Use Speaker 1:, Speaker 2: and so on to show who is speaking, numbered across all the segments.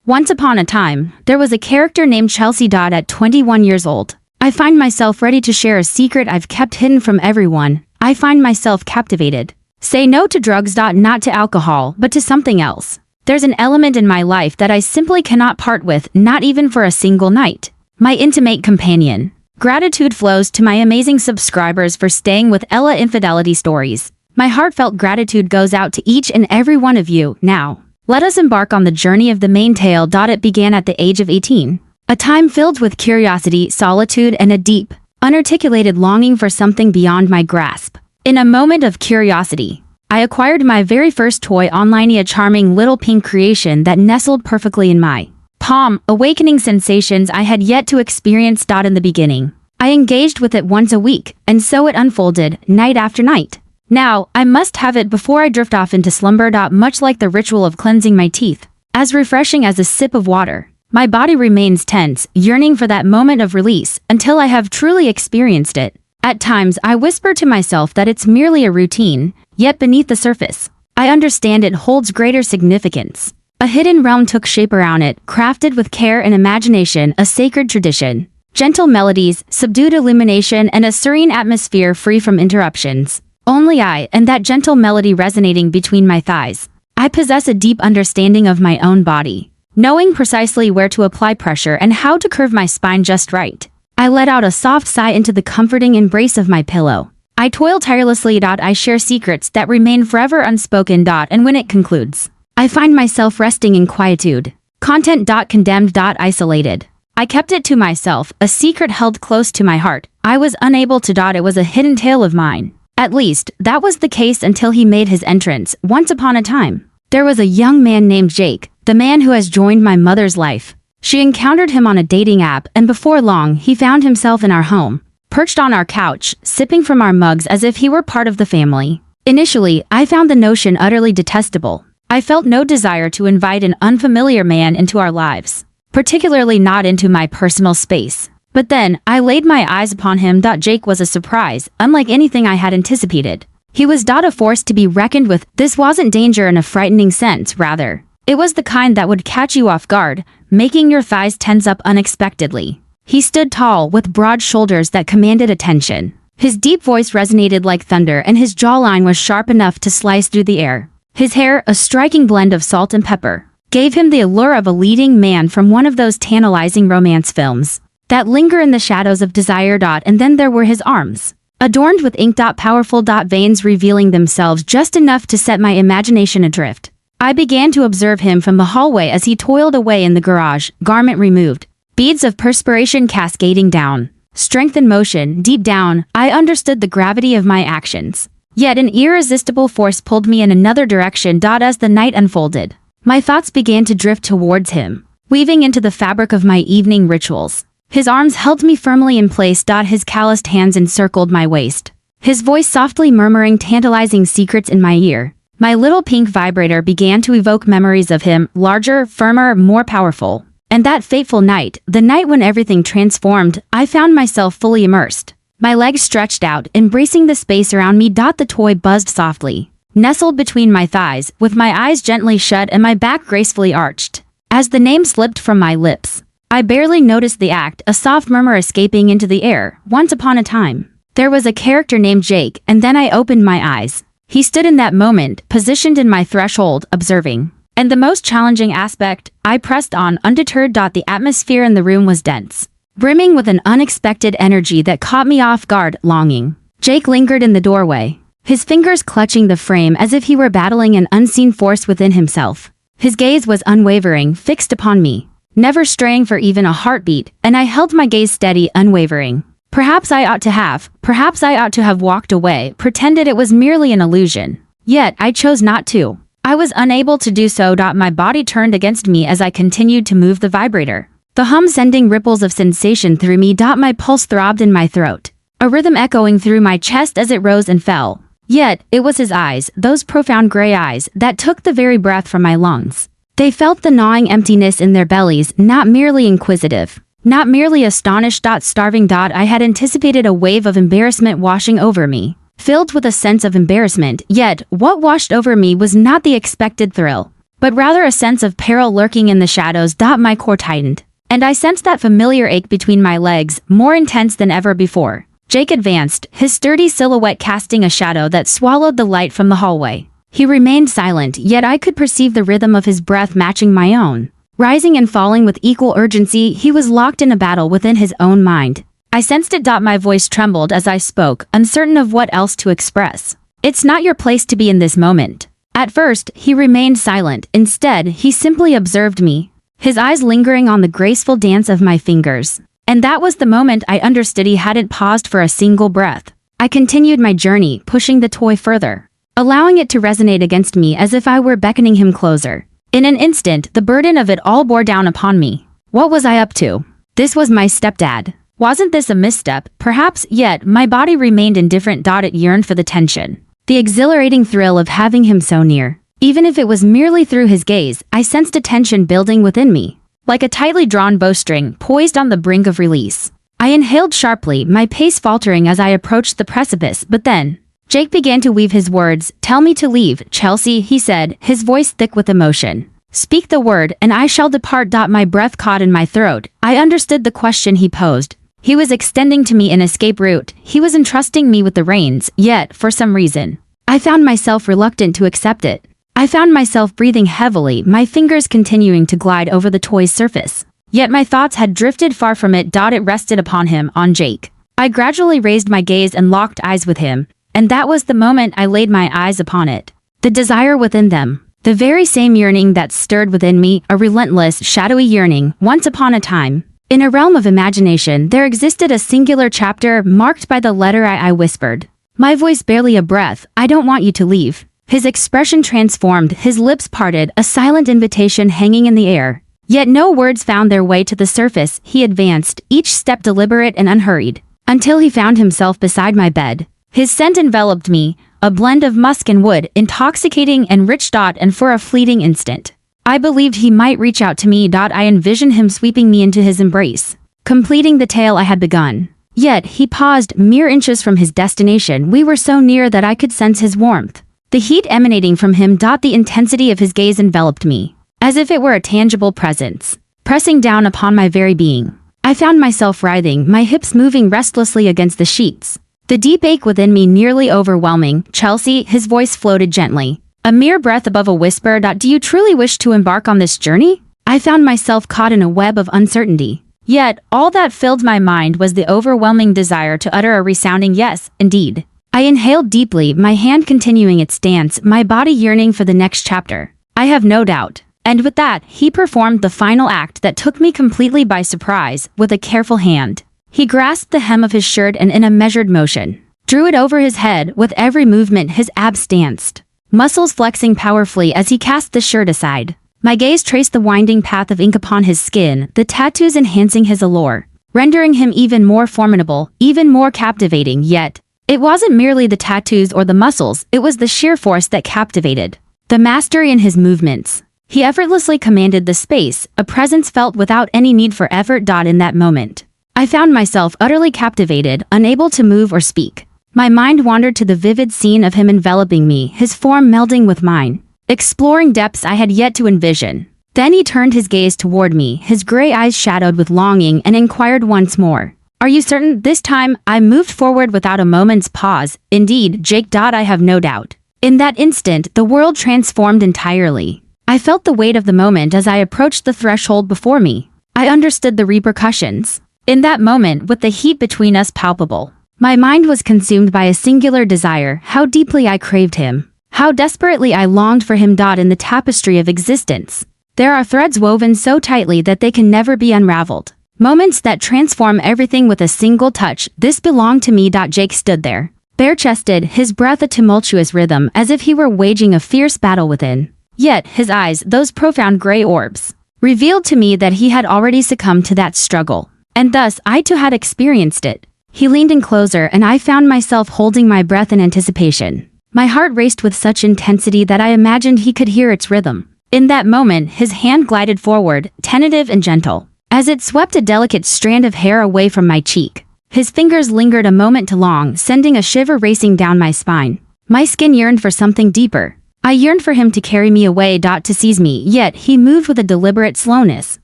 Speaker 1: Once upon a time, there was a character named Chelsea. At 21 years old, I find myself ready to share a secret I've kept hidden from everyone. I find myself captivated. Say no to drugs. Not to alcohol, but to something else. There's an element in my life that I simply cannot part with, not even for a single night. My intimate companion. Gratitude flows to my amazing subscribers for staying with True Infidelity Stories. My heartfelt gratitude goes out to each and every one of you. Now, let us embark on the journey of the main tale. It began at the age of 18. A time filled with curiosity, solitude, and a deep, unarticulated longing for something beyond my grasp. In a moment of curiosity, I acquired my very first toy online, a charming little pink creation that nestled perfectly in my palm, awakening sensations I had yet to experience. In the beginning, I engaged with it once a week, and so it unfolded, night after night. Now, I must have it before I drift off into slumber. Much like the ritual of cleansing my teeth, as refreshing as a sip of water, my body remains tense, yearning for that moment of release until I have truly experienced it. At times, I whisper to myself that it's merely a routine, yet beneath the surface, I understand it holds greater significance. A hidden realm took shape around it, crafted with care and imagination, a sacred tradition. Gentle melodies, subdued illumination, and a serene atmosphere free from interruptions. Only I, and that gentle melody resonating between my thighs. I possess a deep understanding of my own body, knowing precisely where to apply pressure and how to curve my spine just right. I let out a soft sigh into the comforting embrace of my pillow. I toil tirelessly. I share secrets that remain forever unspoken. And when it concludes, I find myself resting in quietude. Content. Condemned. Isolated. I kept it to myself, a secret held close to my heart. I was unable to. It was a hidden tale of mine. At least, that was the case until he made his entrance. Once upon a time, there was a young man named Jake, the man who has joined my mother's life. She encountered him on a dating app, and before long, he found himself in our home, perched on our couch, sipping from our mugs as if he were part of the family. Initially, I found the notion utterly detestable. I felt no desire to invite an unfamiliar man into our lives, particularly not into my personal space. But then, I laid my eyes upon him. Jake was a surprise, unlike anything I had anticipated. He was a force to be reckoned with. This wasn't danger in a frightening sense, rather. It was the kind that would catch you off guard, making your thighs tense up unexpectedly. He stood tall, with broad shoulders that commanded attention. His deep voice resonated like thunder, and his jawline was sharp enough to slice through the air. His hair, a striking blend of salt and pepper, gave him the allure of a leading man from one of those tantalizing romance films that linger in the shadows of desire. And then there were his arms, adorned with ink. Powerful. Veins revealing themselves just enough to set my imagination adrift. I began to observe him from the hallway as he toiled away in the garage, garment removed, beads of perspiration cascading down. Strength in motion. Deep down, I understood the gravity of my actions. Yet an irresistible force pulled me in another direction. As the night unfolded, my thoughts began to drift towards him, weaving into the fabric of my evening rituals. His arms held me firmly in place. His calloused hands encircled my waist, his voice softly murmuring tantalizing secrets in my ear. My little pink vibrator began to evoke memories of him, larger, firmer, more powerful. And that fateful night, the night when everything transformed, I found myself fully immersed. My legs stretched out, embracing the space around me. The toy buzzed softly, nestled between my thighs, with my eyes gently shut and my back gracefully arched. As the name slipped from my lips, I barely noticed the act, a soft murmur escaping into the air. Once upon a time, there was a character named Jake, and then I opened my eyes. He stood in that moment, positioned in my threshold, observing. And the most challenging aspect, I pressed on, undeterred. The atmosphere in the room was dense, brimming with an unexpected energy that caught me off guard. Longing. Jake lingered in the doorway, his fingers clutching the frame as if he were battling an unseen force within himself. His gaze was unwavering, fixed upon me, never straying for even a heartbeat, and I held my gaze steady, unwavering. Perhaps I ought to have walked away, pretended it was merely an illusion. Yet, I chose not to. I was unable to do so. My body turned against me as I continued to move the vibrator, the hum sending ripples of sensation through me. My pulse throbbed in my throat, a rhythm echoing through my chest as it rose and fell. Yet, it was his eyes, those profound gray eyes, that took the very breath from my lungs. They felt the gnawing emptiness in their bellies, not merely inquisitive, not merely astonished. Starving. I had anticipated a wave of embarrassment washing over me, filled with a sense of embarrassment, yet what washed over me was not the expected thrill. but rather a sense of peril lurking in the shadows. My core tightened, and I sensed that familiar ache between my legs, more intense than ever before. Jake advanced, his sturdy silhouette casting a shadow that swallowed the light from the hallway. He remained silent, yet I could perceive the rhythm of his breath matching my own. Rising and falling with equal urgency, he was locked in a battle within his own mind. I sensed it. My voice trembled as I spoke, uncertain of what else to express. It's not your place to be in this moment. At first, he remained silent. Instead, he simply observed me, his eyes lingering on the graceful dance of my fingers. And that was the moment I understood he hadn't paused for a single breath. I continued my journey, pushing the toy further, allowing it to resonate against me as if I were beckoning him closer. In an instant, the burden of it all bore down upon me. What was I up to? This was my stepdad. Wasn't this a misstep? Perhaps, yet my body remained indifferent. It yearned for the tension, the exhilarating thrill of having him so near. Even if it was merely through his gaze, I sensed a tension building within me, like a tightly drawn bowstring poised on the brink of release. I inhaled sharply, my pace faltering as I approached the precipice, but then Jake began to weave his words. Tell me to leave, Chelsea, he said, his voice thick with emotion. Speak the word, and I shall depart. My breath caught in my throat. I understood the question he posed. He was extending to me an escape route. He was entrusting me with the reins, yet, for some reason, I found myself reluctant to accept it. I found myself breathing heavily, my fingers continuing to glide over the toy's surface. Yet my thoughts had drifted far from it. It rested upon him, on Jake. I gradually raised my gaze and locked eyes with him, and that was the moment I laid my eyes upon it. The desire within them, the very same yearning that stirred within me, a relentless, shadowy yearning. Once upon a time, in a realm of imagination, there existed a singular chapter marked by the letter I whispered, my voice barely a breath. I don't want you to leave. His expression transformed, his lips parted, a silent invitation hanging in the air. Yet no words found their way to the surface. He advanced, each step deliberate and unhurried, until he found himself beside my bed. His scent enveloped me, a blend of musk and wood, intoxicating and rich. And for a fleeting instant, I believed he might reach out to me. I envisioned him sweeping me into his embrace, completing the tale I had begun. Yet he paused, mere inches from his destination. We were so near that I could sense his warmth, the heat emanating from him. The intensity of his gaze enveloped me, as if it were a tangible presence, pressing down upon my very being. I found myself writhing, my hips moving restlessly against the sheets, the deep ache within me nearly overwhelming. Chelsea, his voice floated gently, a mere breath above a whisper. Do you truly wish to embark on this journey? I found myself caught in a web of uncertainty. Yet, all that filled my mind was the overwhelming desire to utter a resounding yes, indeed. I inhaled deeply, my hand continuing its dance, my body yearning for the next chapter. I have no doubt. And with that, he performed the final act that took me completely by surprise. With a careful hand, he grasped the hem of his shirt and in a measured motion, drew it over his head. With every movement, his abs danced, muscles flexing powerfully as he cast the shirt aside. My gaze traced the winding path of ink upon his skin, the tattoos enhancing his allure, rendering him even more formidable, even more captivating. Yet, it wasn't merely the tattoos or the muscles, it was the sheer force that captivated. The mastery in his movements. He effortlessly commanded the space, a presence felt without any need for effort. In that moment, I found myself utterly captivated, unable to move or speak. My mind wandered to the vivid scene of him enveloping me, his form melding with mine, exploring depths I had yet to envision. Then he turned his gaze toward me, his gray eyes shadowed with longing, and inquired once more, "Are you certain?" This time, I moved forward without a moment's pause. "Indeed, Jake. I have no doubt." In that instant, the world transformed entirely. I felt the weight of the moment as I approached the threshold before me. I understood the repercussions. In that moment, with the heat between us palpable, my mind was consumed by a singular desire. How deeply I craved him. How desperately I longed for him. In the tapestry of existence, there are threads woven so tightly that they can never be unraveled. Moments that transform everything with a single touch. This belonged to me. Jake stood there, bare-chested, his breath a tumultuous rhythm as if he were waging a fierce battle within. Yet, his eyes, those profound gray orbs, revealed to me that he had already succumbed to that struggle. And thus, I too had experienced it. He leaned in closer and I found myself holding my breath in anticipation. My heart raced with such intensity that I imagined he could hear its rhythm. In that moment, his hand glided forward, tentative and gentle, as it swept a delicate strand of hair away from my cheek. His fingers lingered a moment too long, sending a shiver racing down my spine. My skin yearned for something deeper. I yearned for him to carry me away. To seize me, yet he moved with a deliberate slowness,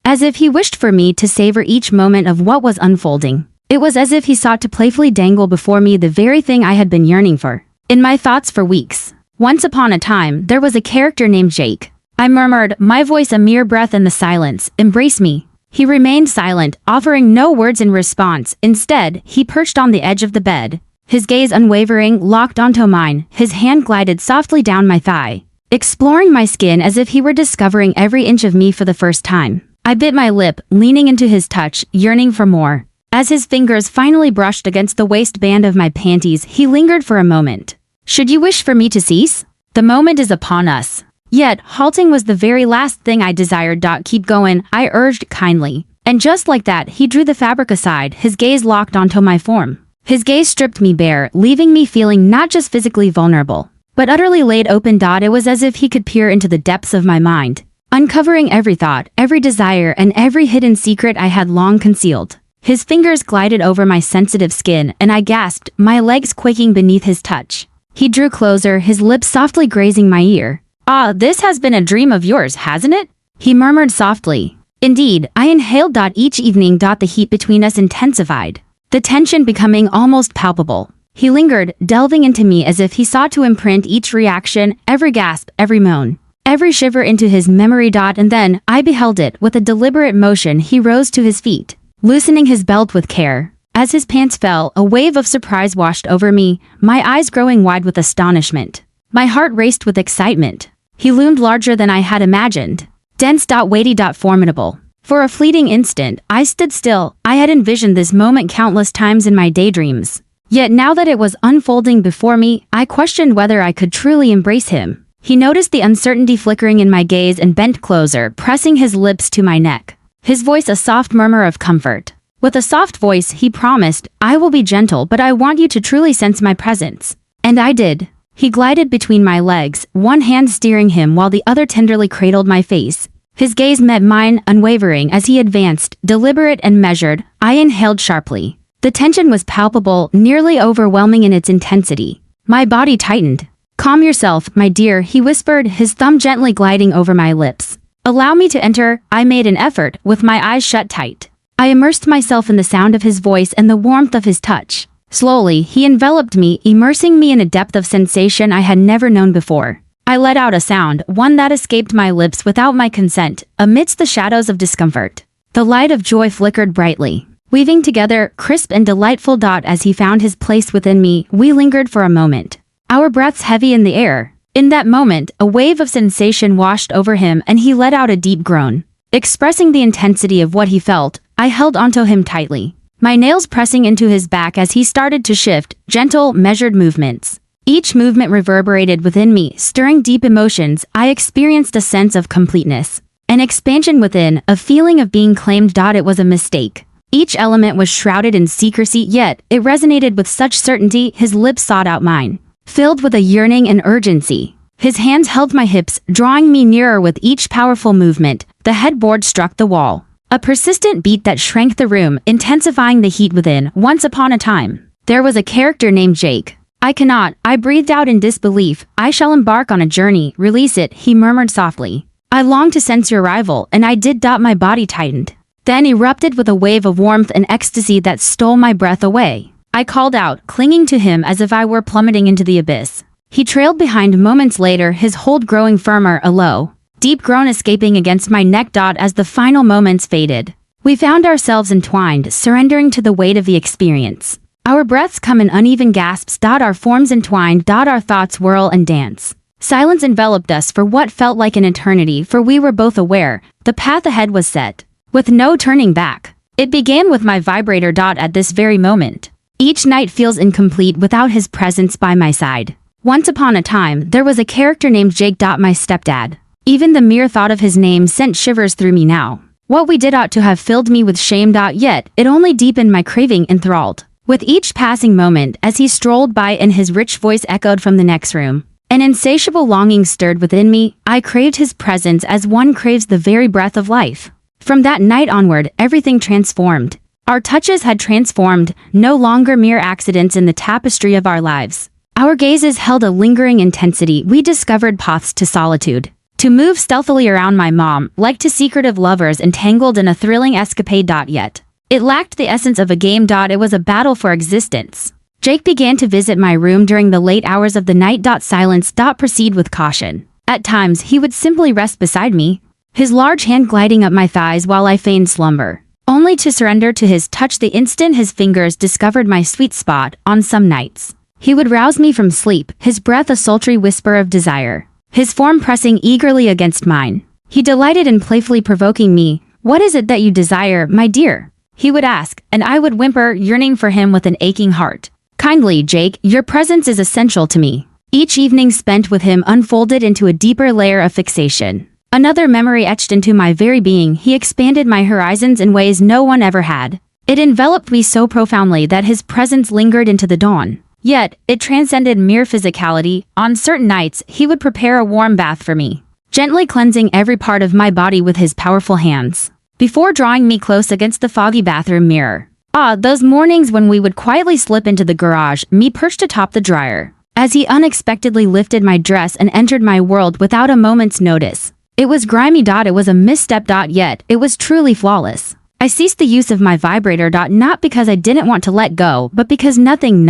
Speaker 1: as if he wished for me to savor each moment of what was unfolding. It was as if he sought to playfully dangle before me the very thing I had been yearning for. In my thoughts for weeks. Once upon a time, there was a character named Jake. I murmured, my voice a mere breath in the silence, embrace me. He remained silent, offering no words in response. Instead, he perched on the edge of the bed. His gaze unwavering, locked onto mine, his hand glided softly down my thigh, exploring my skin as if he were discovering every inch of me for the first time. I bit my lip, leaning into his touch, yearning for more. As his fingers finally brushed against the waistband of my panties, he lingered for a moment. Should you wish for me to cease? The moment is upon us. Yet, halting was the very last thing I desired. Keep going, I urged kindly. And just like that, he drew the fabric aside, his gaze locked onto my form. His gaze stripped me bare, leaving me feeling not just physically vulnerable, but utterly laid open. It was as if he could peer into the depths of my mind, uncovering every thought, every desire, and every hidden secret I had long concealed. His fingers glided over my sensitive skin, and I gasped, my legs quaking beneath his touch. He drew closer, his lips softly grazing my ear. Ah, this has been a dream of yours, hasn't it? He murmured softly. Indeed, I inhaled. Each evening. The heat between us intensified, the tension becoming almost palpable. He lingered, delving into me as if he sought to imprint each reaction, every gasp, every moan, every shiver into his memory. And then, I beheld it. With a deliberate motion, he rose to his feet, loosening his belt with care. As his pants fell, a wave of surprise washed over me, my eyes growing wide with astonishment. My heart raced with excitement. He loomed larger than I had imagined. Dense. Weighty. Formidable. For a fleeting instant, I stood still. I had envisioned this moment countless times in my daydreams. Yet now that it was unfolding before me, I questioned whether I could truly embrace him. He noticed the uncertainty flickering in my gaze and bent closer, pressing his lips to my neck. His voice a soft murmur of comfort. With a soft voice, he promised, I will be gentle, but I want you to truly sense my presence. And I did. He glided between my legs, one hand steering him while the other tenderly cradled my face. His gaze met mine, unwavering as he advanced, deliberate and measured. I inhaled sharply. The tension was palpable, nearly overwhelming in its intensity. My body tightened. Calm yourself, my dear, he whispered, his thumb gently gliding over my lips. Allow me to enter. I made an effort, with my eyes shut tight. I immersed myself in the sound of his voice and the warmth of his touch. Slowly, he enveloped me, immersing me in a depth of sensation I had never known before. I let out a sound, one that escaped my lips without my consent, amidst the shadows of discomfort. The light of joy flickered brightly, weaving together, crisp and delightful. As he found his place within me, we lingered for a moment, our breaths heavy in the air. In that moment, a wave of sensation washed over him and he let out a deep groan. Expressing the intensity of what he felt, I held onto him tightly, my nails pressing into his back as he started to shift, gentle, measured movements. Each movement reverberated within me, stirring deep emotions. I experienced a sense of completeness, an expansion within, a feeling of being claimed. It was a mistake. Each element was shrouded in secrecy, yet it resonated with such certainty. His lips sought out mine, filled with a yearning and urgency. His hands held my hips, drawing me nearer with each powerful movement. The headboard struck the wall, a persistent beat that shrank the room, intensifying the heat within. Once upon a time, there was a character named Jake. I breathed out in disbelief. I shall embark on a journey, release it, he murmured softly. I longed to sense your arrival, and I did. My body tightened, then erupted with a wave of warmth and ecstasy that stole my breath away. I called out, clinging to him as if I were plummeting into the abyss. He trailed behind moments later, his hold growing firmer, a low, deep groan escaping against my neck. As the final moments faded, we found ourselves entwined, surrendering to the weight of the experience. Our breaths come in uneven gasps. Our forms entwined. Our thoughts whirl and dance. Silence enveloped us for what felt like an eternity, for we were both aware the path ahead was set, with no turning back. It began with my vibrator. At this very moment, each night feels incomplete without his presence by my side. Once upon a time, there was a character named Jake. My stepdad. Even the mere thought of his name sent shivers through me now. What we did ought to have filled me with shame. Yet, it only deepened my craving, enthralled. With each passing moment, as he strolled by and his rich voice echoed from the next room, an insatiable longing stirred within me. I craved his presence as one craves the very breath of life. From that night onward, everything transformed. Our touches had transformed, no longer mere accidents in the tapestry of our lives. Our gazes held a lingering intensity. We discovered paths to solitude. To move stealthily around my mom, like two secretive lovers entangled in a thrilling escapade. Yet it lacked the essence of a game. It was a battle for existence. Jake began to visit my room during the late hours of the night. Silence. Proceed with caution. At times, he would simply rest beside me, his large hand gliding up my thighs while I feigned slumber, only to surrender to his touch the instant his fingers discovered my sweet spot. On some nights, he would rouse me from sleep, his breath a sultry whisper of desire, his form pressing eagerly against mine. He delighted in playfully provoking me. "What is it that you desire, my dear?" he would ask, and I would whimper, yearning for him with an aching heart. "Kindly, Jake, your presence is essential to me." Each evening spent with him unfolded into a deeper layer of fixation. Another memory etched into my very being. He expanded my horizons in ways no one ever had. It enveloped me so profoundly that his presence lingered into the dawn. Yet, it transcended mere physicality. On certain nights, he would prepare a warm bath for me, gently cleansing every part of my body with his powerful hands, before drawing me close against the foggy bathroom mirror. Those mornings when we would quietly slip into the garage, me perched atop the dryer, as he unexpectedly lifted my dress and entered my world without a moment's notice. It was grimy. It was a misstep. Yet it was truly flawless. I ceased the use of my vibrator. Not because I didn't want to let go, but because nothing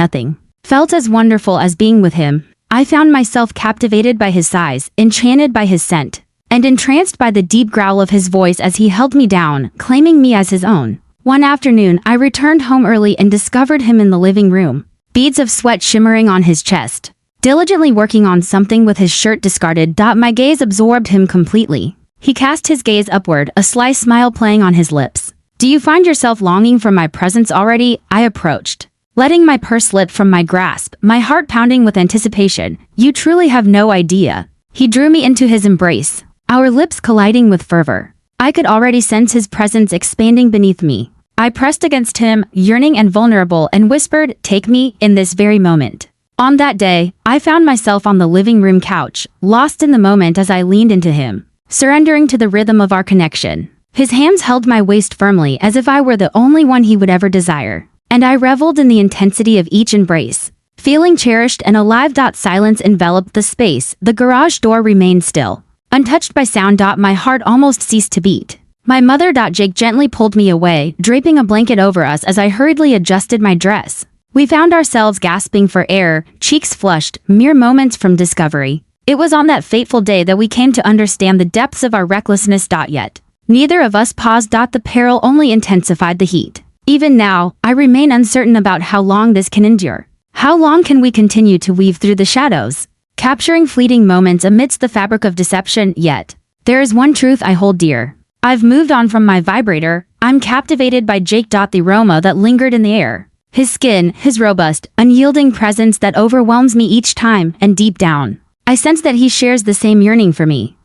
Speaker 1: felt as wonderful as being with him. I found myself captivated by his size, enchanted by his scent, and entranced by the deep growl of his voice as he held me down, claiming me as his own. One afternoon, I returned home early and discovered him in the living room, beads of sweat shimmering on his chest, diligently working on something with his shirt discarded. My gaze absorbed him completely. He cast his gaze upward, a sly smile playing on his lips. "Do you find yourself longing for my presence already?" I approached, letting my purse slip from my grasp, my heart pounding with anticipation. "You truly have no idea." He drew me into his embrace, our lips colliding with fervor. I could already sense his presence expanding beneath me. I pressed against him, yearning and vulnerable, and whispered, "Take me, in this very moment." On that day, I found myself on the living room couch, lost in the moment as I leaned into him, surrendering to the rhythm of our connection. His hands held my waist firmly as if I were the only one he would ever desire, and I reveled in the intensity of each embrace, feeling cherished and alive. Silence enveloped the space. The garage door remained still, untouched by sound. My heart almost ceased to beat. My mother. Jake gently pulled me away, draping a blanket over us as I hurriedly adjusted my dress. We found ourselves gasping for air, cheeks flushed, mere moments from discovery. It was on that fateful day that we came to understand the depths of our recklessness. Yet neither of us paused. The peril only intensified the heat. Even now, I remain uncertain about how long this can endure. How long can we continue to weave through the shadows, capturing fleeting moments amidst the fabric of deception? Yet there is one truth I hold dear. I've moved on from my vibrator. I'm captivated by Jake. The aroma that lingered in the air, his skin, his robust, unyielding presence that overwhelms me each time, and deep down, I sense that he shares the same yearning for me.